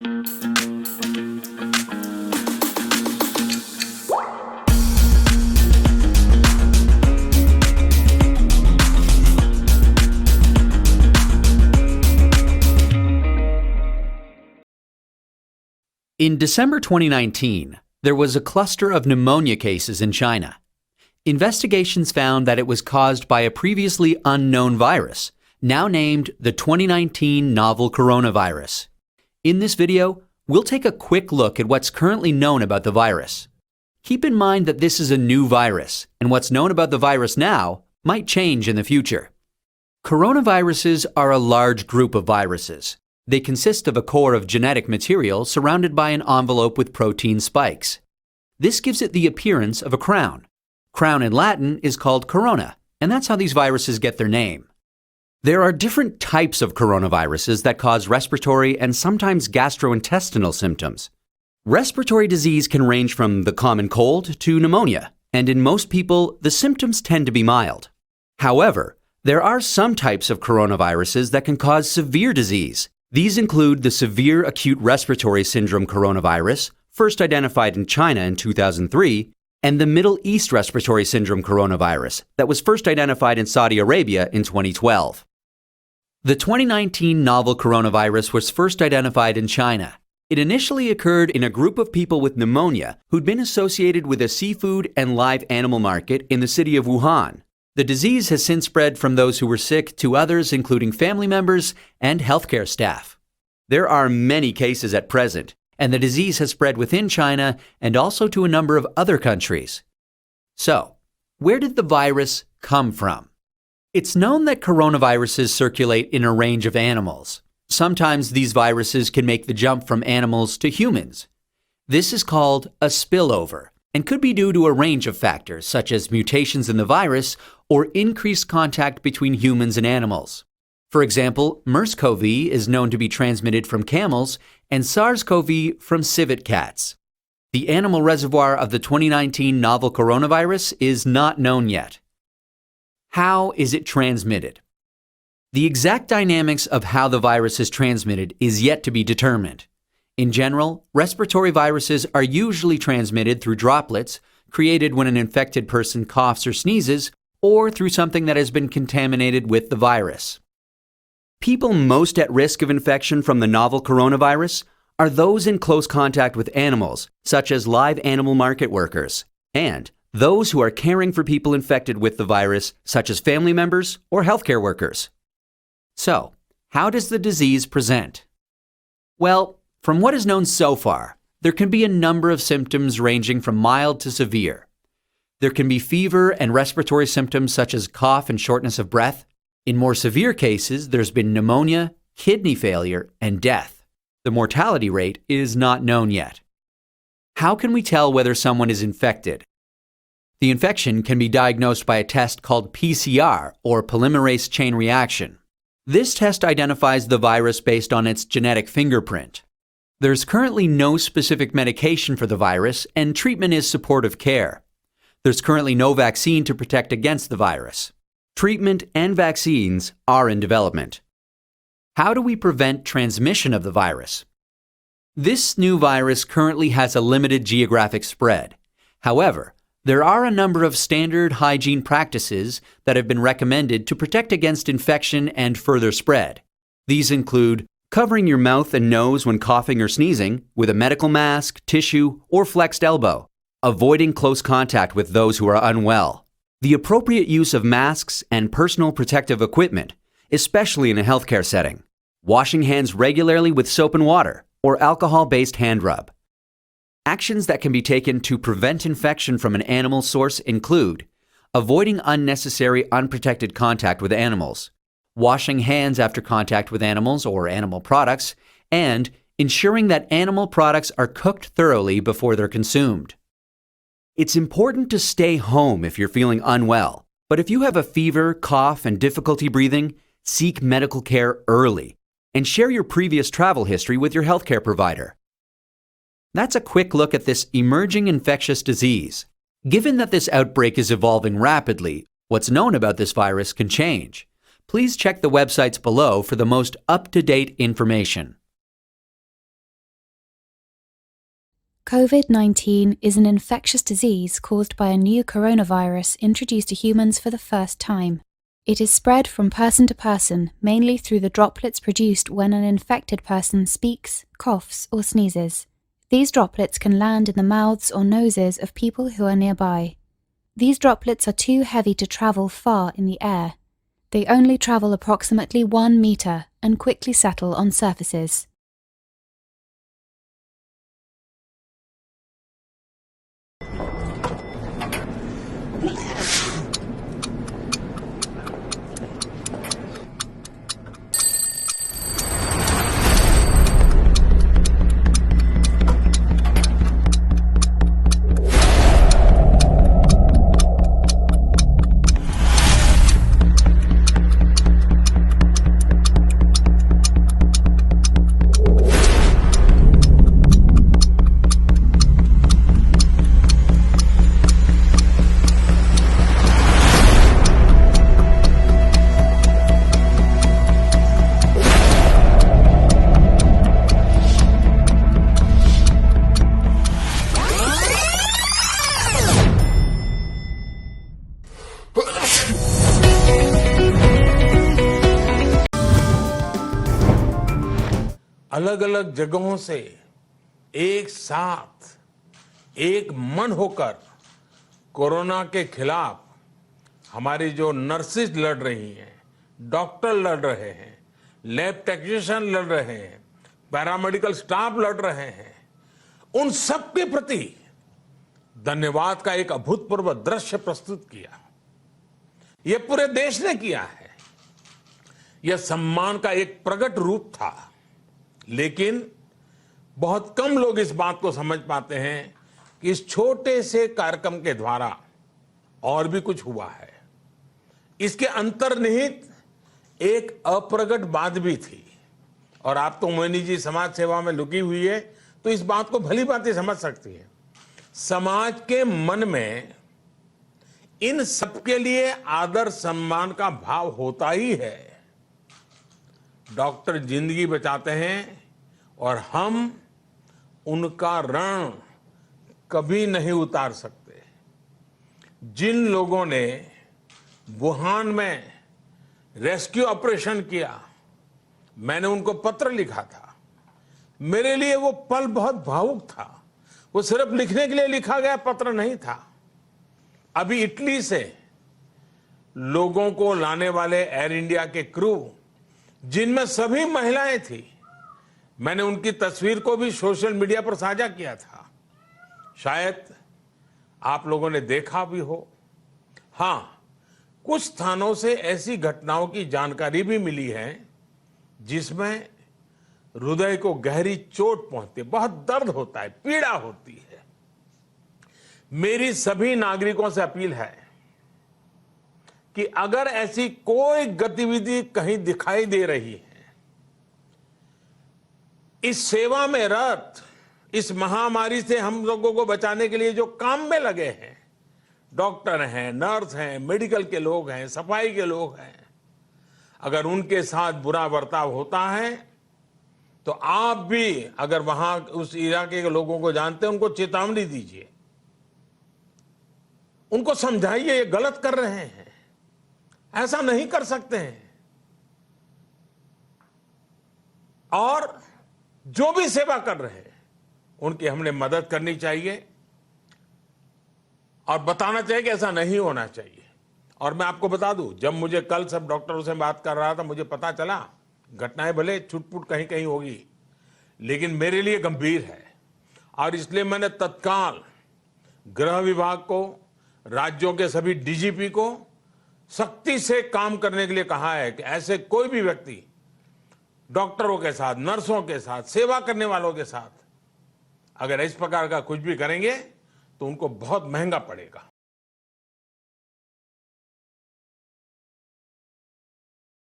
In December 2019, there was a cluster of pneumonia cases in China. Investigations found that it was caused by a previously unknown virus, now named the 2019 novel coronavirus. In this video, we'll take a quick look at what's currently known about the virus. Keep in mind that this is a new virus, and what's known about the virus now might change in the future. Coronaviruses are a large group of viruses. They consist of a core of genetic material surrounded by an envelope with protein spikes. This gives it the appearance of a crown. Crown in Latin is called corona, and that's how these viruses get their name. There are different types of coronaviruses that cause respiratory and sometimes gastrointestinal symptoms. Respiratory disease can range from the common cold to pneumonia, and in most people, the symptoms tend to be mild. However, there are some types of coronaviruses that can cause severe disease. These include the severe acute respiratory syndrome coronavirus, first identified in China in 2003, and the Middle East respiratory syndrome coronavirus that was first identified in Saudi Arabia in 2012. The 2019 novel coronavirus was first identified in China. It initially occurred in a group of people with pneumonia who'd been associated with a seafood and live animal market in the city of Wuhan. The disease has since spread from those who were sick to others, including family members and healthcare staff. There are many cases at present, and the disease has spread within China and also to a number of other countries. So, where did the virus come from? It's known that coronaviruses circulate in a range of animals. Sometimes these viruses can make the jump from animals to humans. This is called a spillover, and could be due to a range of factors such as mutations in the virus or increased contact between humans and animals. For example, MERS-CoV is known to be transmitted from camels and SARS-CoV from civet cats. The animal reservoir of the 2019 novel coronavirus is not known yet. How is it transmitted? The exact dynamics of how the virus is transmitted is yet to be determined. In general, respiratory viruses are usually transmitted through droplets created when an infected person coughs or sneezes, or through something that has been contaminated with the virus. People most at risk of infection from the novel coronavirus are those in close contact with animals, such as live animal market workers, and those who are caring for people infected with the virus, such as family members or healthcare workers. So, how does the disease present? Well, from what is known so far, there can be a number of symptoms ranging from mild to severe. There can be fever and respiratory symptoms such as cough and shortness of breath. In more severe cases, there's been pneumonia, kidney failure, and death. The mortality rate is not known yet. How can we tell whether someone is infected? The infection can be diagnosed by a test called PCR, or polymerase chain reaction. This test identifies the virus based on its genetic fingerprint. There's currently no specific medication for the virus, and treatment is supportive care. There's currently no vaccine to protect against the virus. Treatment and vaccines are in development. How do we prevent transmission of the virus? This new virus currently has a limited geographic spread. However, there are a number of standard hygiene practices that have been recommended to protect against infection and further spread. These include covering your mouth and nose when coughing or sneezing with a medical mask, tissue, or flexed elbow, avoiding close contact with those who are unwell, the appropriate use of masks and personal protective equipment, especially in a healthcare setting, washing hands regularly with soap and water, or alcohol-based hand rub. Actions that can be taken to prevent infection from an animal source include avoiding unnecessary unprotected contact with animals, washing hands after contact with animals or animal products, and ensuring that animal products are cooked thoroughly before they're consumed. It's important to stay home if you're feeling unwell, but if you have a fever, cough, and difficulty breathing, seek medical care early and share your previous travel history with your healthcare provider. That's a quick look at this emerging infectious disease. Given that this outbreak is evolving rapidly, what's known about this virus can change. Please check the websites below for the most up-to-date information. COVID-19 is an infectious disease caused by a new coronavirus introduced to humans for the first time. It is spread from person to person, mainly through the droplets produced when an infected person speaks, coughs, or sneezes. These droplets can land in the mouths or noses of people who are nearby. These droplets are too heavy to travel far in the air. They only travel approximately 1 meter and quickly settle on surfaces. अलग अलग जगहों से एक साथ एक मन होकर corona के खिलाफ हमारी जो नर्सेज लड़ रही हैं, डॉक्टर लड़ रहे हैं, लैब टेक्नीशियन लड़ रहे हैं, पैरामेडिकल स्टाफ लड़ रहे हैं, उन सब के प्रति धन्यवाद का एक अभूतपूर्व दृश्य प्रस्तुत किया। यह पूरे देश ने किया है। यह सम्मान का एक प्रकट रूप था, लेकिन बहुत कम लोग इस बात को समझ पाते हैं कि इस छोटे से कार्यक्रम के द्वारा और भी कुछ हुआ है। इसके अंतर्निहित एक अप्रगट बात भी थी, और आप तो मोहिनी जी समाज सेवा में लुकी हुई है, तो इस बात को भली भांति समझ सकती है। समाज के मन में इन सबके लिए आदर सम्मान का भाव होता ही है। डॉक्टर जिंदगी बचाते हैं और हम उनका ऋण कभी नहीं उतार सकते। जिन लोगों ने वुहान में रेस्क्यू ऑपरेशन किया, मैंने उनको पत्र लिखा था। मेरे लिए वो पल बहुत भावुक था। वो सिर्फ लिखने के लिए लिखा गया पत्र नहीं था। अभी इटली से लोगों को लाने वाले एयर इंडिया के क्रू, जिनमें सभी महिलाएं थी, मैंने उनकी तस्वीर को भी सोशल मीडिया पर साझा किया था। शायद आप लोगों ने देखा भी हो। हां, कुछ स्थानों से ऐसी घटनाओं की जानकारी भी मिली है जिसमें हृदय को गहरी चोट पहुंचती है, बहुत दर्द होता है, पीड़ा होती है। मेरी सभी नागरिकों से अपील है कि अगर ऐसी कोई गतिविधि कहीं दिखाई दे रही है, इस सेवा में रत, इस महामारी से हम लोगों को बचाने के लिए जो काम में लगे हैं, डॉक्टर हैं, नर्स हैं, मेडिकल के लोग हैं, सफाई के लोग हैं, अगर उनके साथ बुरा बर्ताव होता है तो आप भी अगर वहां उस इलाके के लोगों को जानते हैं, उनको चेतावनी दीजिए, उनको समझाइए ये गलत कर रहे हैं, ऐसा नहीं कर सकते हैं। और जो भी सेवा कर रहे हैं उनकी हमने मदद करनी चाहिए और बताना चाहिए कि ऐसा नहीं होना चाहिए। और मैं आपको बता दूं, जब मुझे कल सब डॉक्टरों से बात कर रहा था, मुझे पता चला घटनाएं भले छुटपुट कहीं कहीं होगी, लेकिन मेरे लिए गंभीर है। और इसलिए मैंने तत्काल गृह विभाग को, राज्यों के सभी डीजीपी को सख्ती से काम करने के लिए कहा है कि ऐसे कोई भी व्यक्ति डॉक्टरों के साथ, नर्सों के साथ, सेवा करने वालों के साथ अगर इस प्रकार का कुछ भी करेंगे तो उनको बहुत महंगा पड़ेगा।